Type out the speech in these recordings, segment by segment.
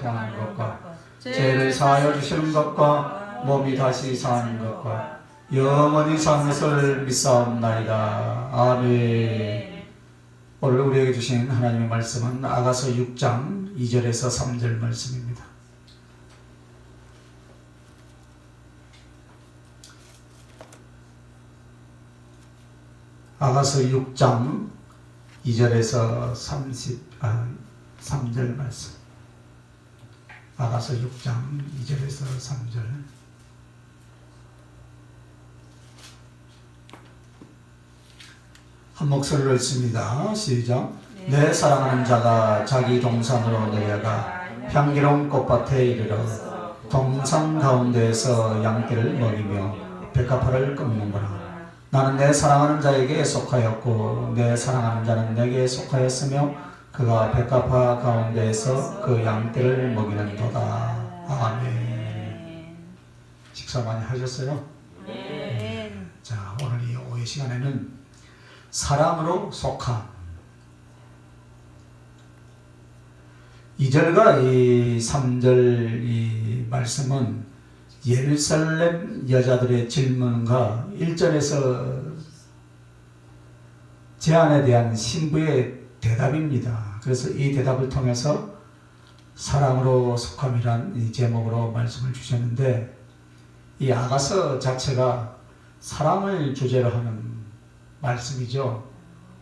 통하는 것과 죄를 사하여 주시는 것과 몸이 다시 사는 것과 영원히 사는 것을 믿사옵나이다. 아멘. 오늘 우리에게 주신 하나님의 말씀은 아가서 6장 2절에서 3절 말씀입니다. 아가서 6장 2절에서 3절 말씀. 아가서 6장 2절에서 3절. 한 목소리로 읽습니다. 시작. 내 사랑하는 자가 자기 동산으로 내려가 향기로운 꽃밭에 이르러 동산 가운데에서 양떼를 먹이며 백합화를 끊는구나. 나는 내 사랑하는 자에게 속하였고 내 사랑하는 자는 내게 속하였으며 그가 백합화 가운데에서 그 양떼를 먹이는도다. 아멘. 식사 많이 하셨어요? 네. 자, 오늘 이 오해 시간에는 사랑으로 속함. 2절과 이 3절 이 말씀은 예루살렘 여자들의 질문과 1절에서 제안에 대한 신부의 대답입니다. 그래서 이 대답을 통해서 사랑으로 속함이란 이 제목으로 말씀을 주셨는데, 이 아가서 자체가 사랑을 주제로 하는 말씀이죠.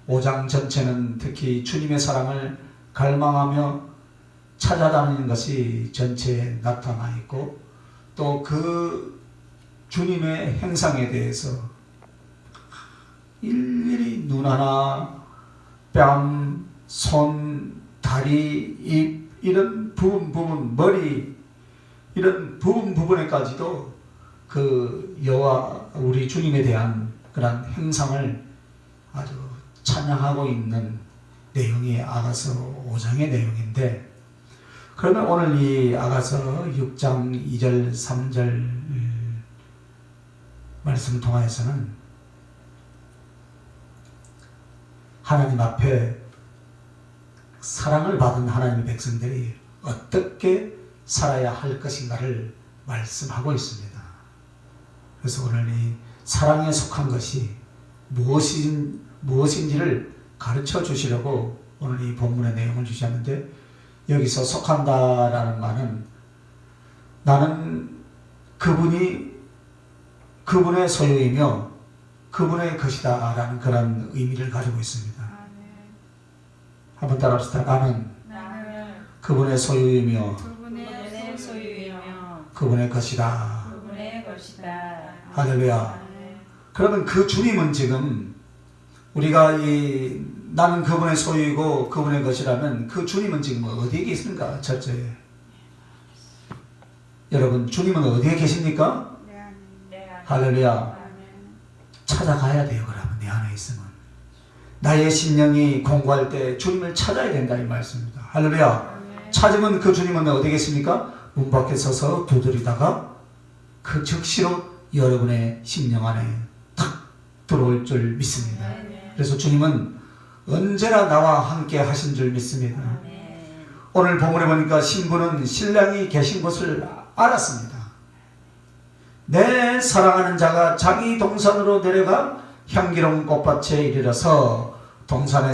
5장 전체는 특히 주님의 사랑을 갈망하며 찾아다니는 것이 전체에 나타나 있고, 또 그 주님의 행상에 대해서 일일이 눈 하나, 뺨, 손, 다리, 입 이런 부분, 머리 이런 부분에까지도 그 여호와 우리 주님에 대한 그런 행상을 아주 찬양하고 있는 내용이 아가서 5장의 내용인데, 그러면 오늘 이 아가서 6장 2절 3절 말씀을 통하여서는 하나님 앞에 사랑을 받은 하나님의 백성들이 어떻게 살아야 할 것인가를 말씀하고 있습니다. 그래서 오늘 이 사랑에 속한 것이 무엇인지를 가르쳐 주시려고 오늘 이 본문의 내용을 주셨는데, 여기서 속한다라는 말은 나는 그분의 소유이며 그분의 것이다 라는 그런 의미를 가지고 있습니다. 한번 따라합시다. 나는 그분의 소유이며 그분의 것이다. 할렐루야. 그러면 그 주님은 지금 우리가 나는 그분의 소유이고 그분의 것이라면 그 주님은 지금 어디에 계십니까? 첫째, 여러분 주님은 어디에 계십니까? 할렐루야. 찾아가야 돼요. 그러면 내 안에 있으면 나의 심령이 공부할 때 주님을 찾아야 된다 이 말씀입니다. 할렐루야. 찾으면 그 주님은 어디 계십니까? 문 밖에 서서 두드리다가 그 즉시로 여러분의 심령 안에 탁 들어올 줄 믿습니다. 그래서 주님은 언제나 나와 함께 하신 줄 믿습니다. 오늘 본문에 보니까 신부는 신랑이 계신 곳을 알았습니다. 내 사랑하는 자가 자기 동산으로 내려가 향기로운 꽃밭에 이르러서 동산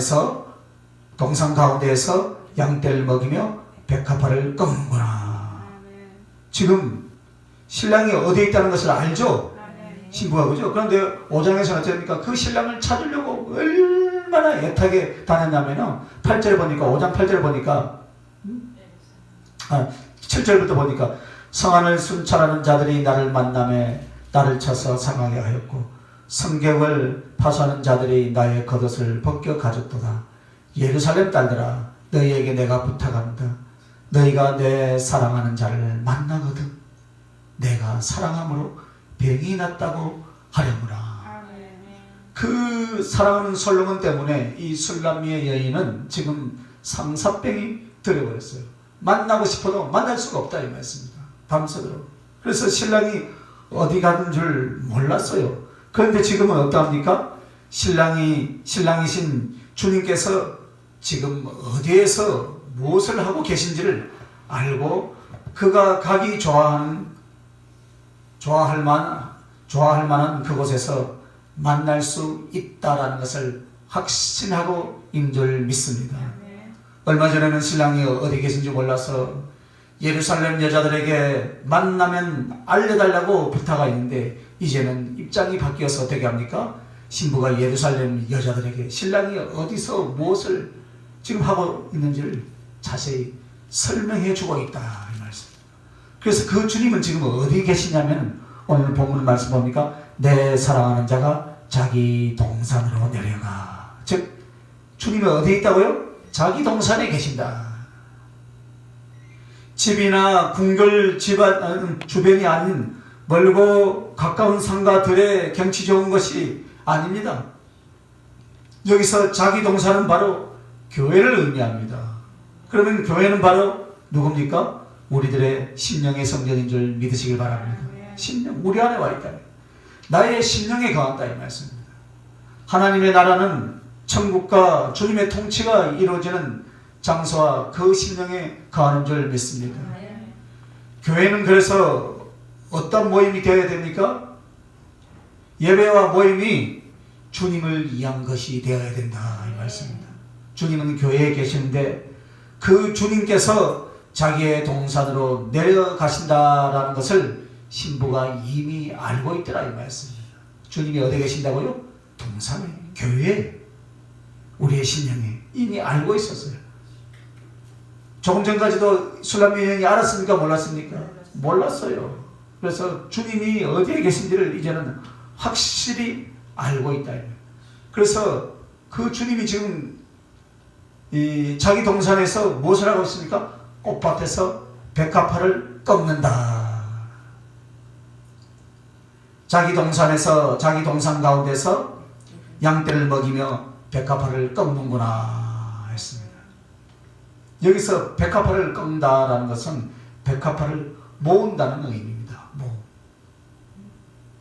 가운데에서 양떼를 먹이며 백합화를 끊는구나. 지금 신랑이 어디에 있다는 것을 알죠? 신부가, 그죠? 그런데 5장에서는 어떻습니까? 그 신랑을 찾으려고 얼마나 애타게 다녔냐면요, 8절에 보니까, 5장 8절에 보니까 7절부터 보니까 성안을 순찰하는 자들이 나를 만남에 나를 쳐서 상하게 하였고 성벽을 파수하는 자들이 나의 겉옷을 벗겨 가졌도다. 예루살렘 딸들아, 너희에게 내가 부탁한다. 너희가 내 사랑하는 자를 만나거든 내가 사랑함으로 병이 났다고 하려무라. 그 사랑하는 솔로몬 때문에 이 술람미의 여인은 지금 상사병이 들어버렸어요. 만나고 싶어도 만날 수가 없다 이 말씀입니다. 밤새도록. 그래서 신랑이 어디 가는 줄 몰랐어요. 그런데 지금은 어떠합니까? 신랑이신 주님께서 지금 어디에서 무엇을 하고 계신지를 알고 그가 가기 좋아할 만한 그곳에서 만날 수 있다라는 것을 확신하고 있는 줄 믿습니다. 얼마 전에는 신랑이 어디 계신지 몰라서 예루살렘 여자들에게 만나면 알려달라고 부탁이 있는데 이제는 입장이 바뀌어서 어떻게 합니까? 신부가 예루살렘 여자들에게 신랑이 어디서 무엇을 지금 하고 있는지를 자세히 설명해 주고 있다 이 말씀. 그래서 그 주님은 지금 어디 계시냐면 오늘 본문 말씀 봅니까? 내 사랑하는 자가 자기 동산으로 내려가. 즉 주님이 어디에 있다고요? 자기 동산에 계신다. 집이나 궁궐 집안 주변이 아닌 멀고 가까운 산과 들의 경치 좋은 것이 아닙니다. 여기서 자기 동산은 바로 교회를 의미합니다. 그러면 교회는 바로 누굽니까? 우리들의 심령의 성전인 줄 믿으시길 바랍니다. 심령, 우리 안에 와 있다. 나의 심령에 거한다 이 말씀입니다. 하나님의 나라는 천국과 주님의 통치가 이루어지는 장소와 그 심령에 거하는 줄 믿습니다. 교회는 그래서 어떤 모임이 되어야 됩니까? 예배와 모임이 주님을 위한 것이 되어야 된다 이 말씀입니다. 주님은 교회에 계시는데 그 주님께서 자기의 동산으로 내려가신다라는 것을 신부가 이미 알고 있더라 이 말씀입니다. 주님이 어디 계신다고요? 동산에, 교회에, 우리의 심령에 이미 알고 있었어요. 조금 전까지도 술람 여인이 알았습니까? 몰랐습니까? 몰랐어요. 그래서 주님이 어디에 계신지를 이제는 확실히 알고 있다. 그래서 그 주님이 지금 자기 동산에서 무엇을 하고 있습니까? 꽃밭에서 백합화를 꺾는다. 자기 동산에서, 자기 동산 가운데서 양떼를 먹이며 백합화를 꺾는구나 했습니다. 여기서 백합화를 꺾는다라는 것은 백합화를 모은다는 의미입니다.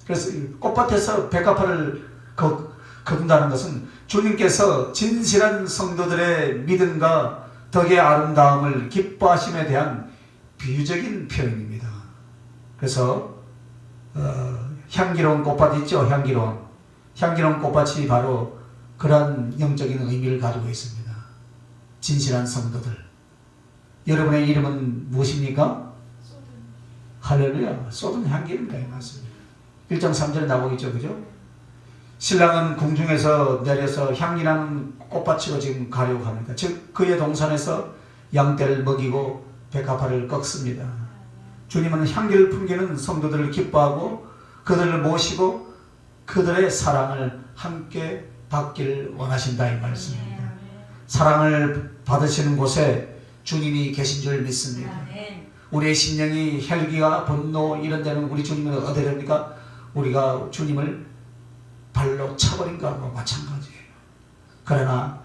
그래서 꽃밭에서 백합화를 꺾는다는 것은 주님께서 진실한 성도들의 믿음과 덕의 아름다움을 기뻐하심에 대한 비유적인 표현입니다. 그래서 향기로운 꽃밭 있죠? 향기로운 꽃밭이 바로 그런 영적인 의미를 가지고 있습니다. 진실한 성도들. 여러분의 이름은 무엇입니까? 할렐루야. 쏟은 향기입니다. 맞습니다. 1장 3절에 나오고 있죠. 그죠? 신랑은 궁중에서 내려서 향기나는 꽃밭으로 지금 가려고 합니다. 즉 그의 동산에서 양떼를 먹이고 백합화를 꺾습니다. 주님은 향기를 풍기는 성도들을 기뻐하고 그들을 모시고 그들의 사랑을 함께 받기를 원하신다 이 말씀입니다. 사랑을 받으시는 곳에 주님이 계신 줄 믿습니다. 우리의 심령이 혈기와 분노 이런 데는 우리 주님은 어디에 됩니까? 우리가 주님을 발로 차버린 것과 마찬가지예요. 그러나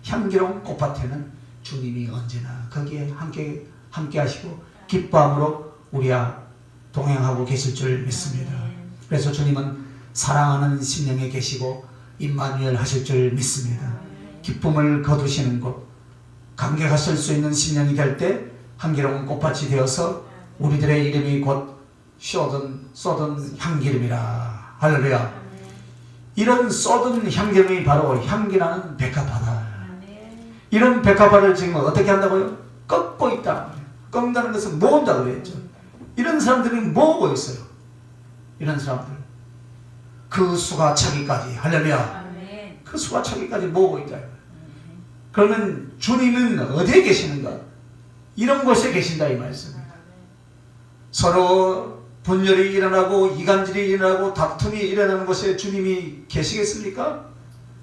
향기로운 꽃밭에는 주님이 언제나 거기에 함께 하시고 기뻐함으로 우리와 동행하고 계실 줄 믿습니다. 그래서 주님은 사랑하는 심령에 계시고 임마누엘 하실 줄 믿습니다. 기쁨을 거두시는 곳, 감격하실 수 있는 심령이 될 때 향기로운 꽃밭이 되어서 우리들의 이름이 곧 쏟은 향기름이라. 할렐루야. 이런 쏟은 향기름이 바로 향기나는 백합화다. 이런 백합화를 지금 어떻게 한다고요? 꺾고 있다. 꺾는다는 것은 모은다 그랬죠. 이런 사람들이 모으고 있어요. 이런 사람들. 그 수가 차기까지. 할렐루야. 그 수가 차기까지 모으고 있다. 그러면 주님은 어디에 계시는가? 이런 곳에 계신다 이 말씀입니다. 서로 분열이 일어나고 이간질이 일어나고 다툼이 일어나는 곳에 주님이 계시겠습니까?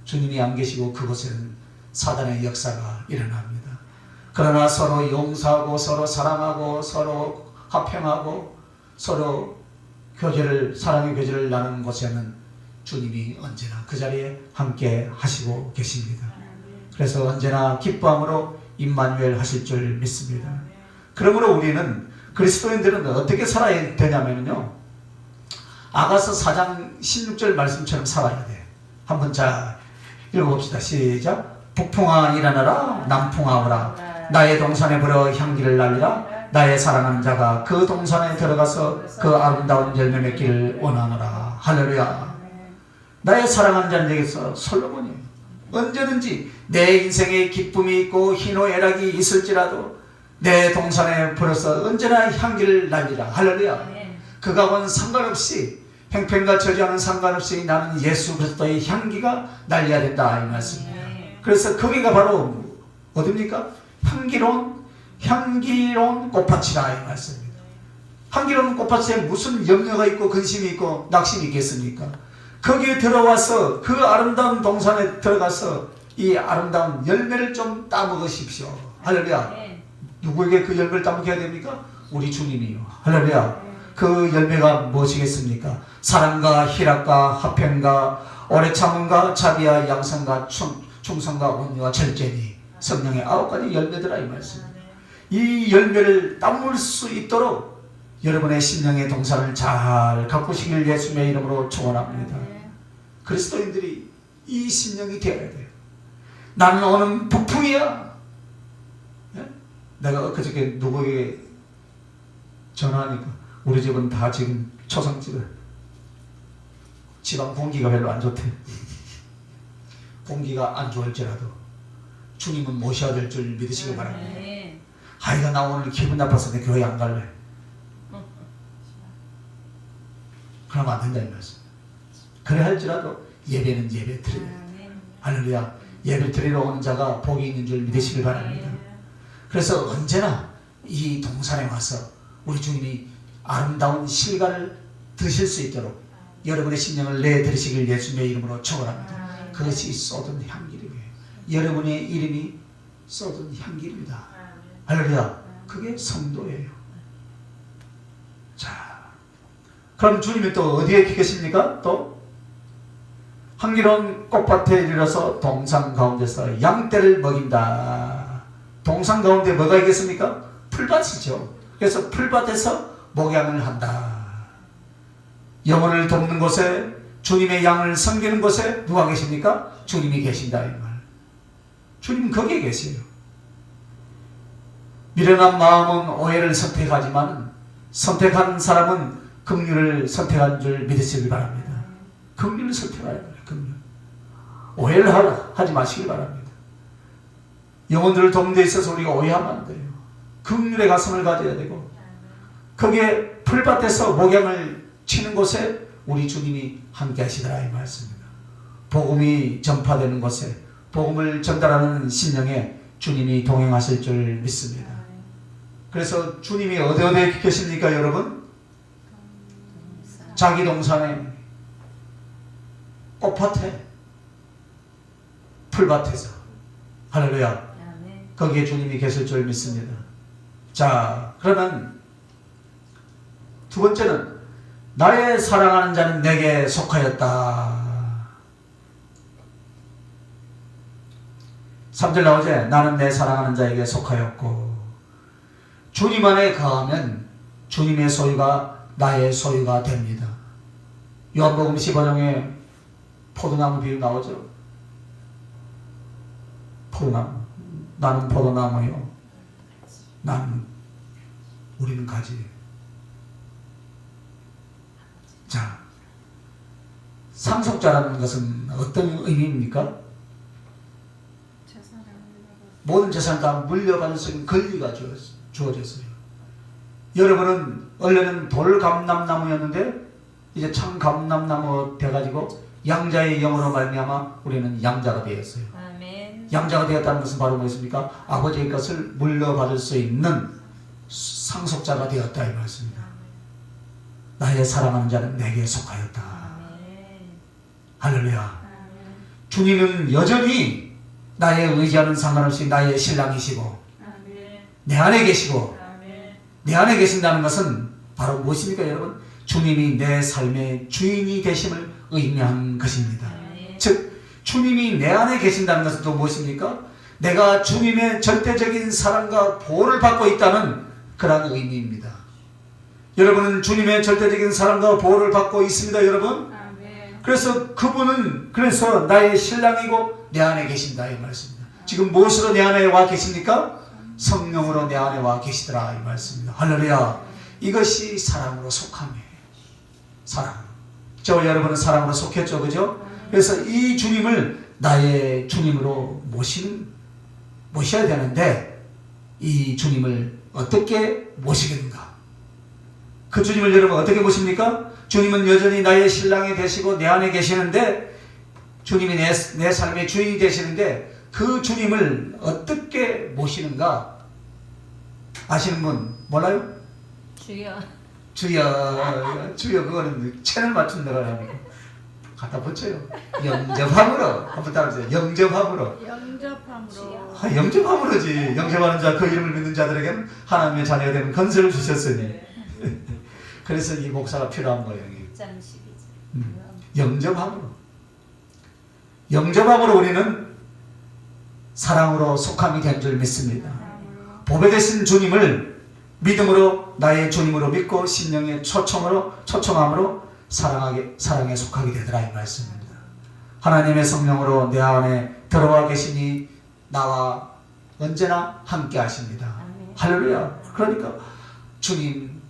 주님이 안 계시고 그곳에는 사단의 역사가 일어납니다. 그러나 서로 용서하고 서로 사랑하고 서로 화평하고 서로 사랑의 교제를 나누는 곳에는 주님이 언제나 그 자리에 함께 하시고 계십니다. 그래서 언제나 기뻐함으로 임마누엘 하실 줄 믿습니다. 그러므로 우리는 그리스도인들은 어떻게 살아야 되냐면요, 아가서 4장 16절 말씀처럼 살아야 돼. 한번 자 읽어봅시다. 시작. 북풍아 일어나라, 남풍아 오라. 나의 동산에 불어 향기를 날리라. 나의 사랑하는 자가 그 동산에 들어가서 그 아름다운 열매 맺기를 원하노라. 할렐루야. 나의 사랑하는 자에게서 솔로몬이 언제든지 내 인생에 기쁨이 있고 희노애락이 있을지라도 내 동산에 불어서 언제나 향기를 날리라. 할렐루야. 그가와는 상관없이 행편과 저주와는 상관없이 나는 예수 그리스도의 향기가 날려야 된다 이 말씀입니다. 그래서 거기가 바로 어딥니까? 향기로운 꽃밭이라 이 말씀입니다. 향기로운 꽃밭에 무슨 염려가 있고 근심이 있고 낙심이 있겠습니까? 거기에 들어와서 그 아름다운 동산에 들어가서 이 아름다운 열매를 좀 따먹으십시오. 할렐루야. 누구에게 그 열매를 따먹게 해야 됩니까? 우리 주님이요. 할렐루야. 그 열매가 무엇이겠습니까? 사랑과 희락과 화평과 오래 참음과 자비와 양성과 충성과 온유와 절제니 성령의 9가지 열매들아 이 말씀. 이 열매를 따물 수 있도록 여러분의 심령의 동산을 잘 가꾸시길 예수님의 이름으로 축원합니다. 그리스도인들이 이 심령이 되어야 돼요. 나는 오는 북풍이야. 내가 그저께 누구에게 전화하니까 우리 집은 다 지금 초상집에 집안 공기가 별로 안 좋대. 공기가 안 좋을지라도 주님은 모셔야 될 줄 믿으시기 바랍니다. 하여가 나 오늘 기분 나빠서 내 교회 안 갈래. 그러면 안 된다 이 말씀. 그래 할지라도 예배는 예배 드려야 돼. 할렐루야. 예배 드리러 오는 자가 복이 있는 줄 믿으시기 바랍니다. 그래서 언제나 이 동산에 와서 우리 주님이 아름다운 실과를 드실 수 있도록 여러분의 심령을 내드리시길 예수님의 이름으로 축원합니다. 그것이 쏟은 향기름이에요. 여러분의 이름이 쏟은 향기름이다. 할렐루야. 그게 성도예요. 자, 그럼 주님이 또 어디에 계십니까? 또 향기로운 꽃밭에 이르러서 동산 가운데서 양떼를 먹인다. 동산 가운데 뭐가 있겠습니까? 풀밭이죠. 그래서 풀밭에서 목양을 한다. 영혼을 돕는 곳에 주님의 양을 섬기는 곳에 누가 계십니까? 주님이 계신다 이 말. 주님은 거기에 계세요. 미련한 마음은 오해를 선택하지만 선택한 사람은 긍휼을 선택한 줄 믿으시길 바랍니다. 긍휼을 선택해야 돼요. 긍휼. 오해를 하지 마시길 바랍니다. 영혼들을 돕는 데 있어서 우리가 오해하면 안 돼요. 긍휼의 가슴을 가져야 되고 거기에 풀밭에서 목양을 치는 곳에 우리 주님이 함께 하시더라 이 말씀입니다. 복음이 전파되는 곳에 복음을 전달하는 심령에 주님이 동행하실 줄 믿습니다. 그래서 주님이 어디에 계십니까 여러분? 자기 동산에 꽃밭에 풀밭에서 할렐루야. 거기에 주님이 계실 줄 믿습니다. 자, 그러면 두 번째는 나의 사랑하는 자는 내게 속하였다. 3절 나오지? 나는 내 사랑하는 자에게 속하였고 주님 안에 거하면 주님의 소유가 나의 소유가 됩니다. 요한복음 15장에 포도나무 비유 나오죠? 포도나무. 나는 포도나무요. 우리는 가지. 자, 상속자라는 것은 어떤 의미입니까? 모든 재산을 다 물려받을 수 있는 권리가 주어졌어요. 여러분은 원래는 돌감람나무였는데 이제 참감람나무 돼가지고 양자의 영으로 말미암아 우리는 양자가 되었어요. 아멘. 양자가 되었다는 것은 바로 무엇입니까? 아버지의 것을 물려받을 수 있는 상속자가 되었다 이 말씀입니다. 나의 사랑하는 자는 내게 속하였다. 아멘. 할렐루야. 아멘. 주님은 여전히 나의 의지와는 상관없이 나의 신랑이시고 아멘. 내 안에 계시고 아멘. 내 안에 계신다는 것은 바로 무엇입니까 여러분? 주님이 내 삶의 주인이 되심을 의미한 것입니다. 아멘. 즉 주님이 내 안에 계신다는 것은 또 무엇입니까? 내가 주님의 절대적인 사랑과 보호를 받고 있다는 그런 의미입니다. 여러분은 주님의 절대적인 사랑과 보호를 받고 있습니다 여러분. 아멘. 그래서 그분은 나의 신랑이고 내 안에 계신다 이 말씀입니다. 지금 무엇으로 내 안에 와 계십니까? 성령으로 내 안에 와 계시더라 이 말씀입니다. 할렐루야. 이것이 사랑으로 속함이에요. 사랑. 저와 여러분은 사랑으로 속했죠, 그죠? 그래서 이 주님을 나의 주님으로 모셔야 되는데 이 주님을 어떻게 모시겠는가? 그 주님을 여러분 어떻게 모십니까? 주님은 여전히 나의 신랑이 되시고 내 안에 계시는데 주님이 내 삶의 주인이 되시는데 그 주님을 어떻게 모시는가? 아시는 분 몰라요? 주여. 주여 그거는 채널 맞춘다고 합니다. 갖다 붙여요. 영접함으로 한번 따라하세요. 영접함으로. 영접함으로지. 영접하는 자 그 이름을 믿는 자들에게는 하나님의 자녀가 되는 건설을 주셨으니. 그래서 이 목사가 필요한 거예요. 1장 12절. 영접함으로. 영접함으로 우리는 사랑으로 속함이 된 줄 믿습니다. 보배 되신 주님을 믿음으로 나의 주님으로 믿고 신령의 초청함으로 사랑에 속하게 되더라 이 말씀입니다. 하나님의 성령으로 내 안에 들어와 계시니 나와 언제나 함께 하십니다. 할렐루야. 그러니까 주님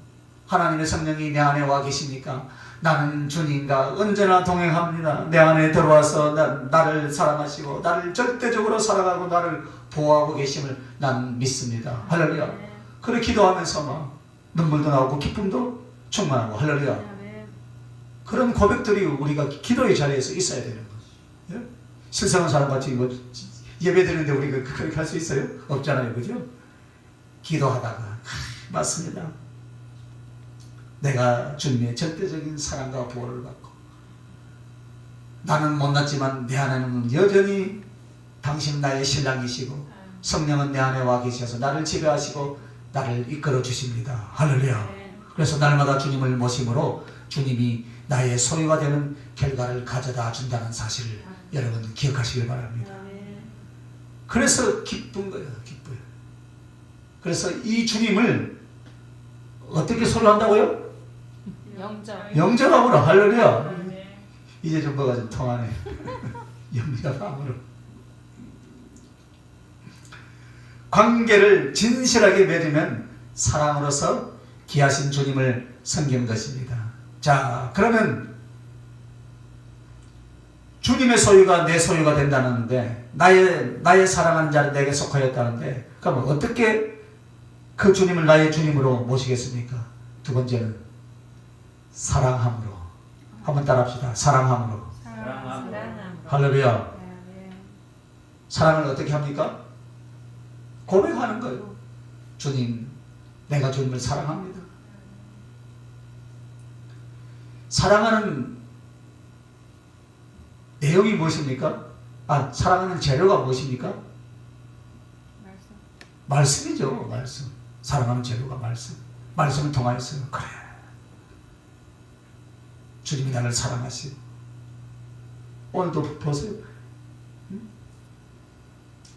하나님의 성령이 내 안에 와 계시니까 나는 주님과 언제나 동행합니다. 내 안에 들어와서 나를 사랑하시고 나를 절대적으로 사랑하고 나를 보호하고 계심을 난 믿습니다. 할렐루야. 그래 기도하면서 막 눈물도 나오고 기쁨도 충만하고 할렐루야. 그런 고백들이 우리가 기도의 자리에서 있어야 되는 거죠. 예? 실생활 사람같이 뭐 예배 드리는데 우리가 그렇게 할 수 있어요? 없잖아요. 그죠? 기도하다가 맞습니다. 내가 주님의 절대적인 사랑과 보호를 받고 나는 못났지만 내 안에는 여전히 당신 나의 신랑이시고 성령은 내 안에 와 계셔서 나를 지배하시고 나를 이끌어 주십니다. 할렐루야. 그래서 날마다 주님을 모심으로 주님이 나의 소유가 되는 결과를 가져다 준다는 사실을 여러분 기억하시길 바랍니다. 그래서 기쁜 거예요. 기뻐요. 그래서 이 주님을 어떻게 소유한다고요? 영접함으로. 할렐루야. 이제 좀 뭐가 좀 통하네. 영접함으로. 관계를 진실하게 맺으면 사랑으로서 귀하신 주님을 섬기는 것입니다. 자, 그러면 주님의 소유가 내 소유가 된다는데 나의 사랑하는 자는 내게 속하였다는데 그럼 어떻게 그 주님을 나의 주님으로 모시겠습니까? 두 번째는 사랑함으로. 한번 따라합시다. 사랑함으로. 할렐루야. 사랑을 어떻게 합니까? 고백하는 거예요. 주님, 내가 주님을 사랑합니다. 사랑하는 내용이 무엇입니까? 사랑하는 재료가 무엇입니까? 말씀이죠. 말씀. 사랑하는 재료가 말씀. 말씀을 통하여서 그래. 주님이 나를 사랑하시고 오늘도 보세요.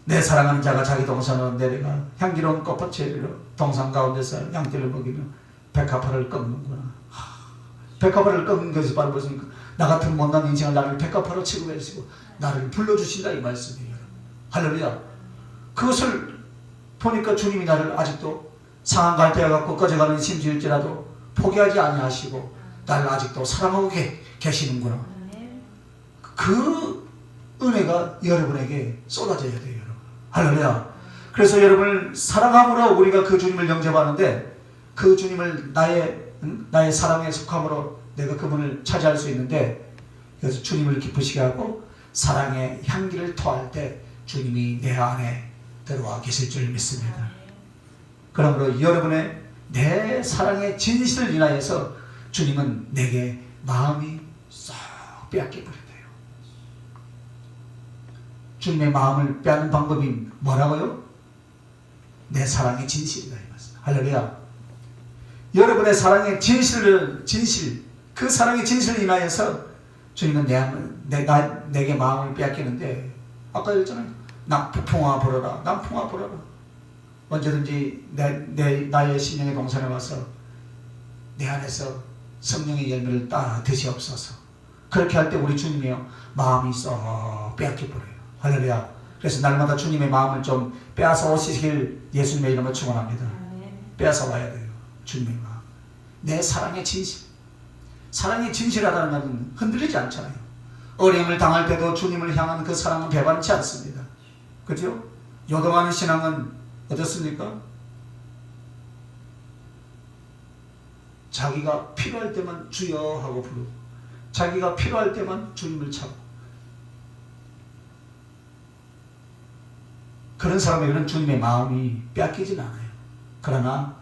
내 사랑하는 자가 자기 동산으로 내려가 향기로운 꽃밭으로 동산 가운데서 양떼를 먹이며 백합화를 꺾는구나. 백합화를 꺾는 것이 바로 무엇입니까? 나 같은 못난 인생을 나를 백합화로 취급해주시고 나를 불러주신다 이 말씀이에요. 할렐루야. 그것을 보니까 주님이 나를 아직도 상한 갈대와 꺼져가는 심지일지라도 포기하지 아니하시고 나를 아직도 사랑하고 계시는구나. 그 은혜가 여러분에게 쏟아져야 돼요. 여러분. 할렐루야. 그래서 여러분을 사랑함으로 우리가 그 주님을 영접하는데 그 주님을 나의 사랑에 속함으로 내가 그분을 차지할 수 있는데 그래서 주님을 기쁘시게 하고 사랑의 향기를 토할 때 주님이 내 안에 들어와 계실 줄 믿습니다. 그러므로 여러분의 내 사랑의 진실을 인하여서 주님은 내게 마음이 쏙 빼앗겨버린대요. 주님의 마음을 빼앗는 방법이 뭐라고요? 내 사랑의 진실이다 이 말씀. 할렐루야. 여러분의 사랑의 그 사랑의 진실을 인하여서 주님은 내게 마음을 빼앗기는데 아까 했잖아요. 남풍아 불어라. 남풍아 불어라. 언제든지 나의 심령의 동산에 와서 내 안에서 성령의 열매를 따 드시옵소서. 그렇게 할 때 우리 주님이요 마음이 쏙 빼앗겨버려요. 할렐루야. 그래서 날마다 주님의 마음을 좀 빼앗아 오시길 예수님의 이름으로 축원합니다. 빼앗아 와야 돼요. 주님의 마음. 내 사랑의 진실. 사랑이 진실하다는 것은 흔들리지 않잖아요. 어려움을 당할 때도 주님을 향한 그 사랑은 배반치 않습니다. 그죠? 요동하는 신앙은 어떻습니까? 자기가 필요할 때만 주여 하고 부르고 자기가 필요할 때만 주님을 찾고 그런 사람에게는 주님의 마음이 빼앗기진 않아요. 그러나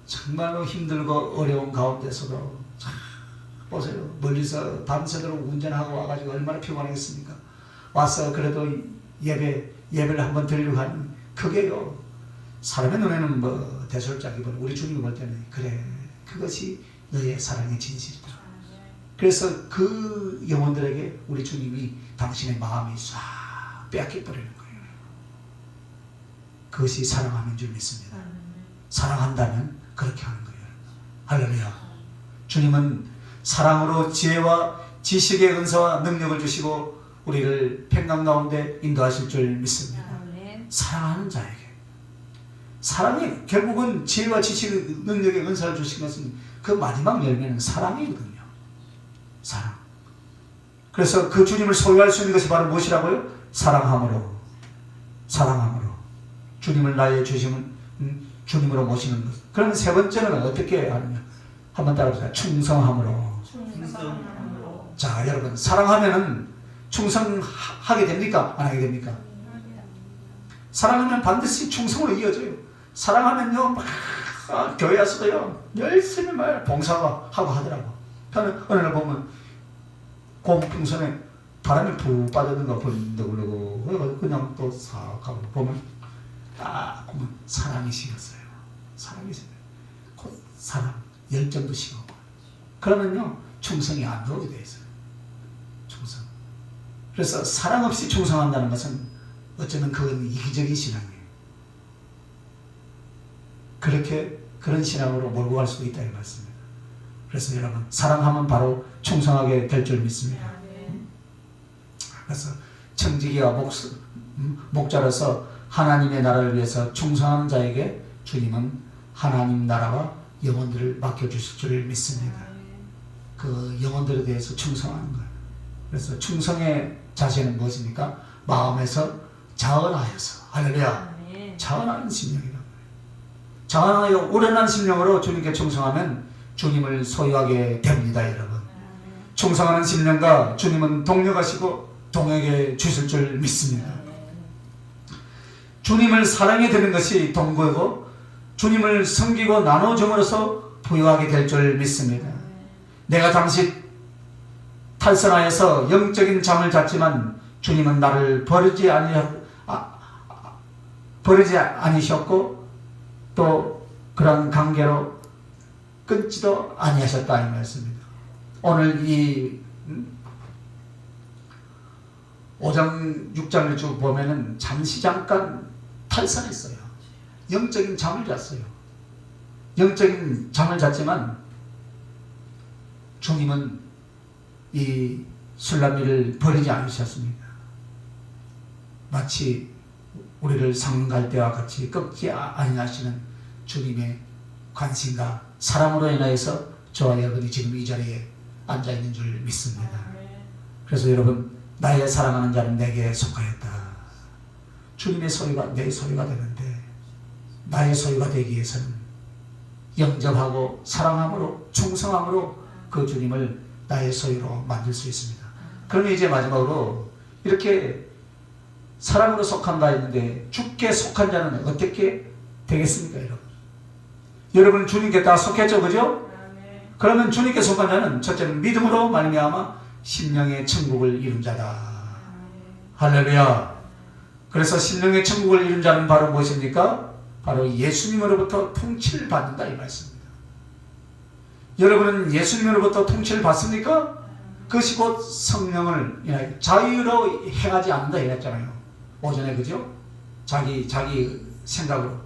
정말로 힘들고 어려운 가운데서도 보세요. 멀리서 밤새도록 운전하고 와가지고 얼마나 피곤하겠습니까? 와서 그래도 예배를 한번 드리려고 하는 그게요. 사람의 눈에는 뭐 대설짝이고 우리 주님이 볼 때는 그래 그것이 너의 사랑의 진실이다. 그래서 그 영혼들에게 우리 주님이 당신의 마음이 싹 빼앗겨버리는 거예요. 그것이 사랑하는 줄 믿습니다. 사랑한다면 그렇게 하는 거예요. 할렐루야. 주님은 사랑으로 지혜와 지식의 은사와 능력을 주시고 우리를 평강 가운데 인도하실 줄 믿습니다. 사랑하는 자에게 사랑이 결국은 지혜와 지식의 능력의 은사를 주신 것은 그 마지막 열매는 사랑이거든요. 사랑. 그래서 그 주님을 소유할 수 있는 것이 바로 무엇이라고요? 사랑함으로. 사랑함으로. 주님을 나의 주심은 주님으로 모시는 것. 그럼 세 번째는 어떻게 하느냐? 한번 따라보세요. 충성함으로. 자, 여러분 사랑하면은 충성하게 됩니까? 안 하게 됩니까? 사랑하면 반드시 충성으로 이어져요. 사랑하면요 막 교회 와서도요 열심히 말 봉사하고 하더라고. 저는 어느 날 보면 곰풍선에 바람이 푹 빠졌는 거 본다고 그러고 그냥 또 싹 가고 보면 딱 보면 사랑이 식었어요. 사랑이 식어요. 곧 사랑 열정도 식어. 그러면요 충성이 안 들어오게 돼 있어요. 충성. 그래서 사랑 없이 충성한다는 것은 어쩌면 그건 이기적인 신앙이에요. 그렇게 그런 신앙으로 몰고 갈 수도 있다 이 말씀입니다. 그래서 여러분 사랑하면 바로 충성하게 될 줄 믿습니다. 그래서 청지기가 목자로서 하나님의 나라를 위해서 충성하는 자에게 주님은 하나님 나라와 영혼들을 맡겨주실 줄 믿습니다. 그 영혼들에 대해서 충성하는 거예요. 그래서 충성의 자세는 무엇입니까? 마음에서 자언하여서 할렐루야 자언하는 심령이라고 해요. 자언하여 우러난 심령으로 주님께 충성하면 주님을 소유하게 됩니다. 여러분 충성하는 심령과 주님은 동력하시고 동역해 주실 줄 믿습니다. 주님을 사랑해 드리는 것이 동거고 주님을 섬기고 나눠줌으로써 부여하게 될 줄 믿습니다. 내가 당시 탈선하여서 영적인 잠을 잤지만 주님은 나를 버리지 아니셨고 또 그런 관계로 끊지도 아니하셨다 이 말씀입니다. 오늘 이 5장 6장을 쭉 보면은 잠시 잠깐 탈선했어요. 영적인 잠을 잤어요. 영적인 잠을 잤지만 주님은 이 술람미를 버리지 않으셨습니다. 마치 우리를 상갈 때와 같이 꺾지 아니하시는 주님의 관심과 사랑으로 인하여서 저와 여러분이 지금 이 자리에 앉아있는 줄 믿습니다. 그래서 여러분 나의 사랑하는 자는 내게 속하였다. 주님의 소유가 내 소유가 되는데 나의 소유가 되기 위해서는 영접하고 사랑함으로 충성함으로 그 주님을 나의 소유로 만들 수 있습니다. 그러면 이제 마지막으로 이렇게 사랑으로 속한다 했는데 주께 속한 자는 어떻게 되겠습니까? 여러분 주님께 다 속했죠, 그죠? 그러면 주님께 속한 자는 첫째는 믿음으로 말미암아 심령의 천국을 이룬 자다. 할렐루야. 그래서 심령의 천국을 이룬 자는 바로 무엇입니까? 바로 예수님으로부터 통치를 받는다 이 말씀입니다. 여러분은 예수님으로부터 통치를 받습니까? 그것이 곧 성령을 자유로 행하지 않는다 이랬잖아요. 오전에 그죠? 자기 생각으로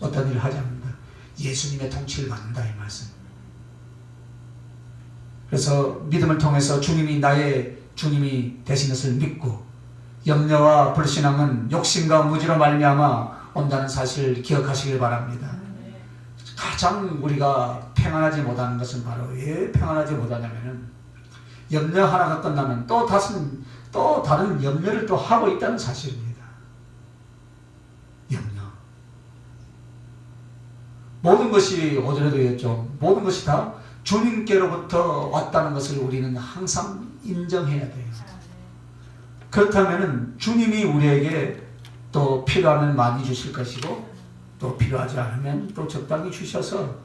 어떤 일을 하지 않는다. 예수님의 통치를 받는다 이 말씀. 그래서 믿음을 통해서 주님이 나의 주님이 되신 것을 믿고 염려와 불신앙은 욕심과 무지로 말미암아 온다는 사실을 기억하시길 바랍니다. 가장 우리가 평안하지 못하는 것은 바로 왜 평안하지 못하냐면은 염려 하나가 끝나면 또 다른 염려를 또 하고 있다는 사실입니다. 염려. 모든 것이 오전에도 얘기했죠. 모든 것이 다 주님께로부터 왔다는 것을 우리는 항상 인정해야 돼요. 그렇다면 주님이 우리에게 또 필요하면 많이 주실 것이고 또 필요하지 않으면 또 적당히 주셔서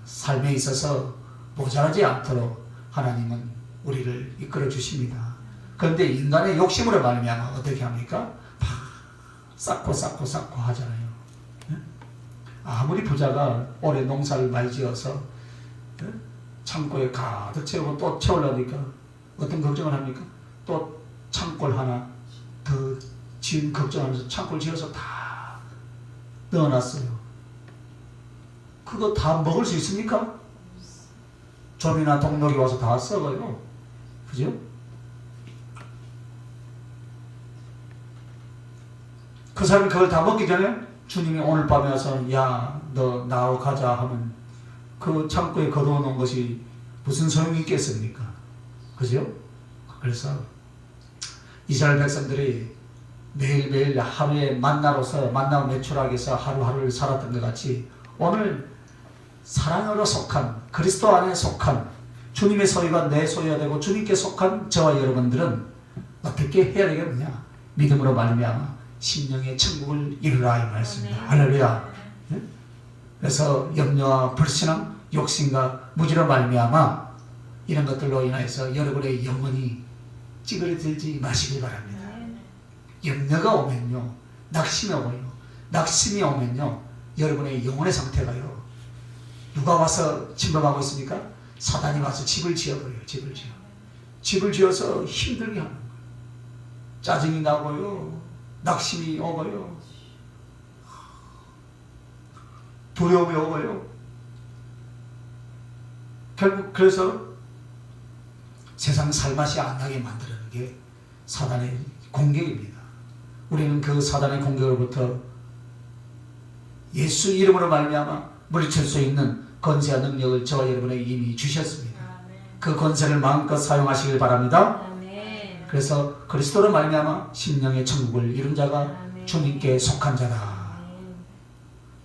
삶에 있어서 모자라지 않도록 하나님은 우리를 이끌어 주십니다. 그런데 인간의 욕심으로 말미암아 어떻게 합니까? 쌓고 하잖아요. 아무리 부자가 올해 농사를 많이 지어서 창고에 가득 채우고 또 채우려니까 어떤 걱정을 합니까? 또 창고를 하나 더 지은 걱정하면서 창고를 지어서 다 넣어놨어요. 그거 다 먹을 수 있습니까? 좀이나 동록이 와서 다 썩어요. 그죠? 그 사람이 그걸 다 먹기 전에 주님이 오늘 밤에 와서 야, 너 나하고 가자 하면 그 창고에 거두어 놓은 것이 무슨 소용이 있겠습니까? 그죠? 그래서 이스라엘 백성들이 매일매일 하루에 만나로서 만나고 매출하기 위해서 하루하루를 살았던 것 같이 오늘 사랑으로 속한 그리스도 안에 속한 주님의 소유가 내 소유가 되고 주님께 속한 저와 여러분들은 어떻게 해야 되겠느냐? 믿음으로 말미암아 심령의 천국을 이루라 이 말씀입니다. 할렐루야. 그래서 염려와 불신앙, 욕심과 무지로 말미암아 이런 것들로 인해서 여러분의 영혼이 찌그러들지 마시기 바랍니다. 염려가 오면요, 낙심이 오고요. 낙심이 오면요, 여러분의 영혼의 상태가요, 누가 와서 침범하고 있습니까? 사단이 와서 집을 지어버려요. 집을 지어서 힘들게 하는 거예요. 짜증이 나고요, 낙심이 오고요, 두려움이 오고요. 결국 그래서 세상 살맛이 안 나게 만드는 게 사단의 공격입니다. 우리는 그 사단의 공격으로부터 예수 이름으로 말미암아 물리칠 수 있는 권세와 능력을 저와 여러분에게 이미 주셨습니다. 그 권세를 마음껏 사용하시길 바랍니다. 그래서 그리스도로 말미암아 심령의 천국을 이룬 자가 주님께 속한 자다.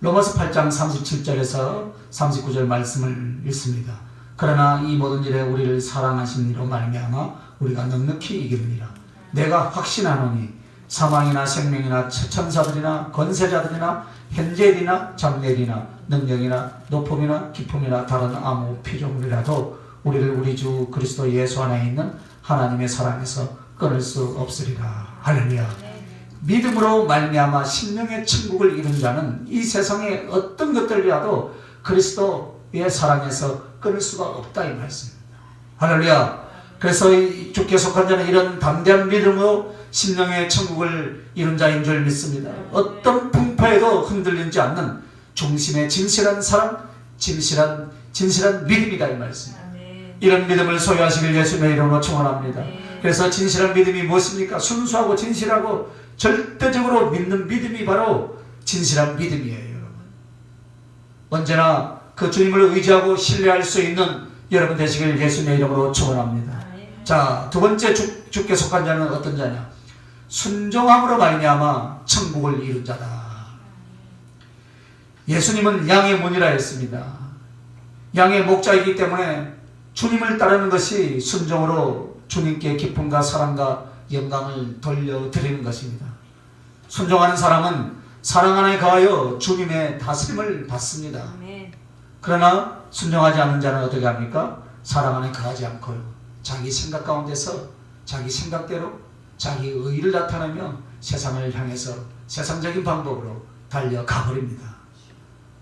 로마서 8장 37절에서 39절 말씀을 읽습니다. 그러나 이 모든 일에 우리를 사랑하신 이로 말미암아 우리가 넉넉히 이기느니라. 내가 확신하노니 사망이나 생명이나 천사들이나 권세자들이나 현재일이나 장래일이나 능력이나 높음이나 깊음이나 다른 아무 피조물이라도 우리를 우리 주 그리스도 예수 안에 있는 하나님의 사랑에서 끊을 수 없으리라. 할렐루야. 믿음으로 말미암아 심령의 천국을 이룬 자는 이 세상의 어떤 것들이라도 그리스도의 사랑에서 끊을 수가 없다 이 말씀입니다. 할렐루야. 그래서 주께 속한 자는 이런 담대한 믿음으로 심령의 천국을 이룬 자인 줄 믿습니다. 어떤 풍파에도 흔들리지 않는 중심의 진실한 사랑, 진실한 믿음이다 이 말씀입니다. 이런 믿음을 소유하시길 예수님의 이름으로 축원합니다. 그래서 진실한 믿음이 무엇입니까? 순수하고 진실하고 절대적으로 믿는 믿음이 바로 진실한 믿음이에요, 여러분. 언제나 그 주님을 의지하고 신뢰할 수 있는 여러분 되시길 예수님의 이름으로 축원합니다. 자, 두 번째 주께 속한 자는 어떤 자냐? 순종함으로 말미암아 천국을 이룬 자다. 예수님은 양의 문이라 했습니다. 양의 목자이기 때문에 주님을 따르는 것이 순종으로 주님께 기쁨과 사랑과 영광을 돌려드리는 것입니다. 순종하는 사람은 사랑 안에 거하여 주님의 다스림을 받습니다. 그러나 순종하지 않는 자는 어떻게 합니까? 사랑 안에 거하지 않고요, 자기 생각 가운데서 자기 생각대로 자기 의의를 나타내며 세상을 향해서 세상적인 방법으로 달려가버립니다.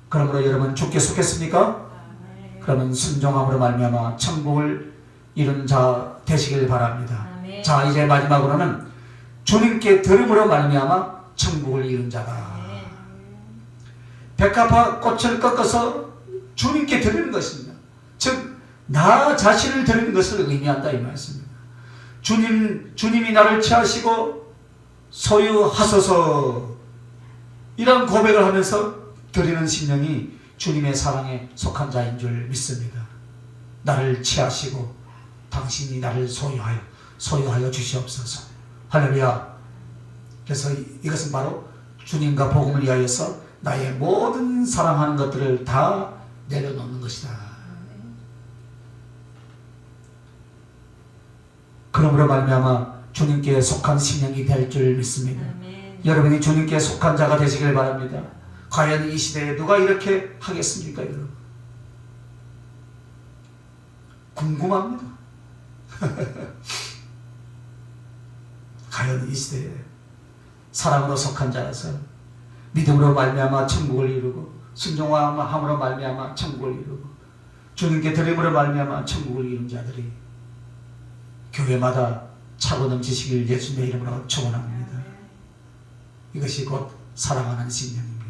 그러므로 여러분 주께 속했습니까? 그러면 순종함으로 말미암아 천국을 이룬 자 되시길 바랍니다. 자, 이제 마지막으로는 주님께 들음으로 말미암아 천국을 이룬 자다. 백합화 꽃을 꺾어서 주님께 드리는 것입니다. 즉 나 자신을 드리는 것을 의미한다 이 말씀입니다. 주님이 나를 취하시고 소유하소서 이런 고백을 하면서 드리는 심령이 주님의 사랑에 속한 자인 줄 믿습니다. 나를 취하시고 당신이 나를 소유하여 주시옵소서. 할렐루야. 그래서 이것은 바로 주님과 복음을 위하여서 나의 모든 사랑하는 것들을 다 내려놓는 것이다. 그러므로 말미암아 주님께 속한 심령이 될 줄 믿습니다. 여러분이 주님께 속한 자가 되시길 바랍니다. 과연 이 시대에 누가 이렇게 하겠습니까, 여러분? 궁금합니다. 과연 이 시대에 사랑으로 속한 자라서 믿음으로 말미암아 천국을 이루고 순종함으로 말미암아 천국을 이루고 주님께 드림으로 말미암아 천국을 이룬 자들이 교회마다 차고 넘치시길 예수님의 이름으로 축원합니다. 이것이 곧 사랑하는 심령입니다.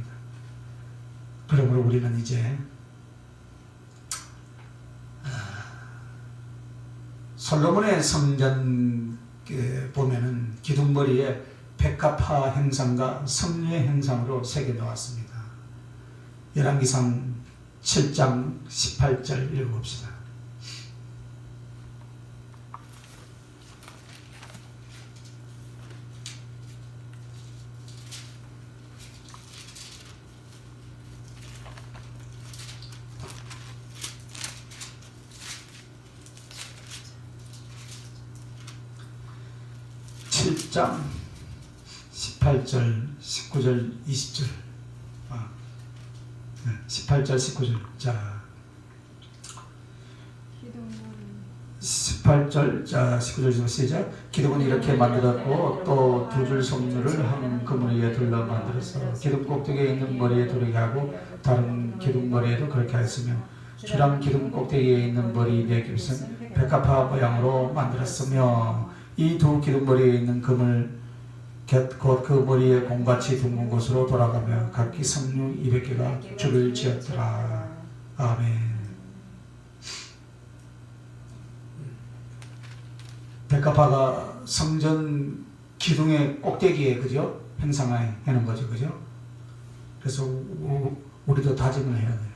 그러므로 우리는 이제 솔로몬의 성전 보면은 기둥머리에 백합화 행상과 성류의 행상으로 새겨놓았습니다. 열왕기상 7장 18절 읽어봅시다. 장 18절, 19절, 20절 18절, 19절 자 18절, 자 19절 시작. 기둥은 이렇게 만들었고 또 두 줄 성류를 한 그물 위에 둘러 만들어서 기둥 꼭대기에 있는 머리에 두르게 하고 다른 기둥 머리에도 그렇게 하였으며 주랑 기둥 꼭대기에 있는 머리 네 깁스는 백합화 모양으로 만들었으며 이 두 기둥머리에 있는 금을 곧 그 머리에 공같이 둥근 곳으로 돌아가며 각기 성류 200개가 줄을 지었더라. 아멘. 백합화가 성전 기둥의 꼭대기에 그죠? 행상해 하는 거죠, 그죠? 그래서 우리도 다짐을 해야 돼요.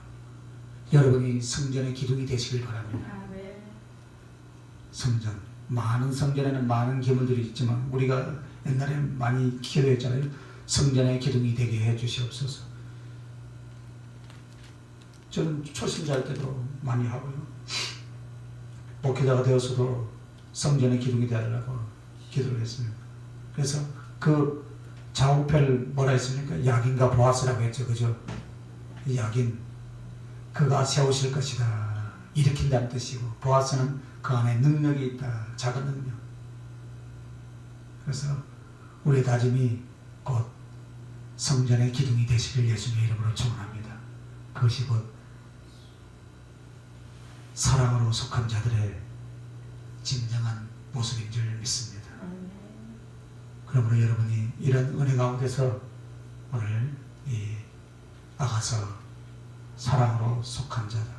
여러분이 성전의 기둥이 되시길 바랍니다. 성전. 많은 성전에는 많은 기물들이 있지만 우리가 옛날에 많이 기도했잖아요. 성전의 기둥이 되게 해 주시옵소서. 저는 초신자일 때도 많이 하고요. 목회자가 되어서도 성전의 기둥이 되려고 기도를 했습니다. 그래서 그 좌우표를 뭐라 했습니까? 야긴과 보아스라고 했죠. 그죠? 야긴. 그가 세우실 것이다. 일으킨다는 뜻이고 보아스는 그 안에 능력이 있다. 작은 능력. 그래서 우리의 다짐이 곧 성전의 기둥이 되시길 예수님의 이름으로 축원합니다. 그것이 곧 사랑으로 속한 자들의 진정한 모습인 줄 믿습니다. 그러므로 여러분이 이런 은혜 가운데서 오늘 이 아가서 사랑으로 속한 자다.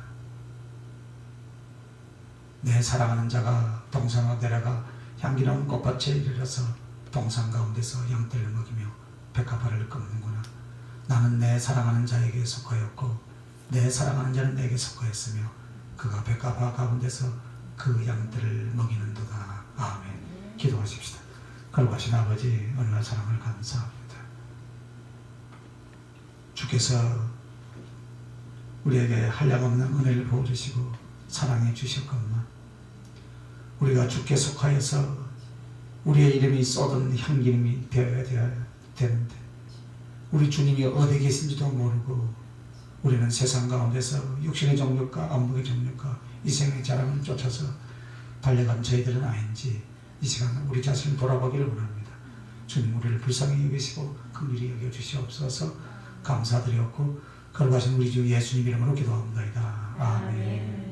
내 사랑하는 자가 동산으로 내려가 향기로운 꽃밭에 이르러서 동산 가운데서 양떼를 먹이며 백합화를 꺾는구나. 나는 내 사랑하는 자에게 속하였고 내 사랑하는 자는 내게 속하였으며 그가 백합화 가운데서 그 양떼를 먹이는도다. 아멘. 기도하십시다. 거룩하신 아버지, 은혜와 사랑을 감사합니다. 주께서 우리에게 한량없는 은혜를 부어주시고 사랑해 주셨건만 우리가 주께 속하여서 우리의 이름이 쏟은 향기름이 되어야 되는데 우리 주님이 어디 계신지도 모르고 우리는 세상 가운데서 육신의 정욕과 안목의 정욕과 이생의 자랑을 쫓아서 달려간 저희들은 아닌지 이 시간 우리 자신을 돌아보기를 원합니다. 주님 우리를 불쌍히 여기시고 긍휼히 여겨주시옵소서. 감사드렸고 거룩하신 우리 주 예수님 이름으로 기도합니다. 아멘.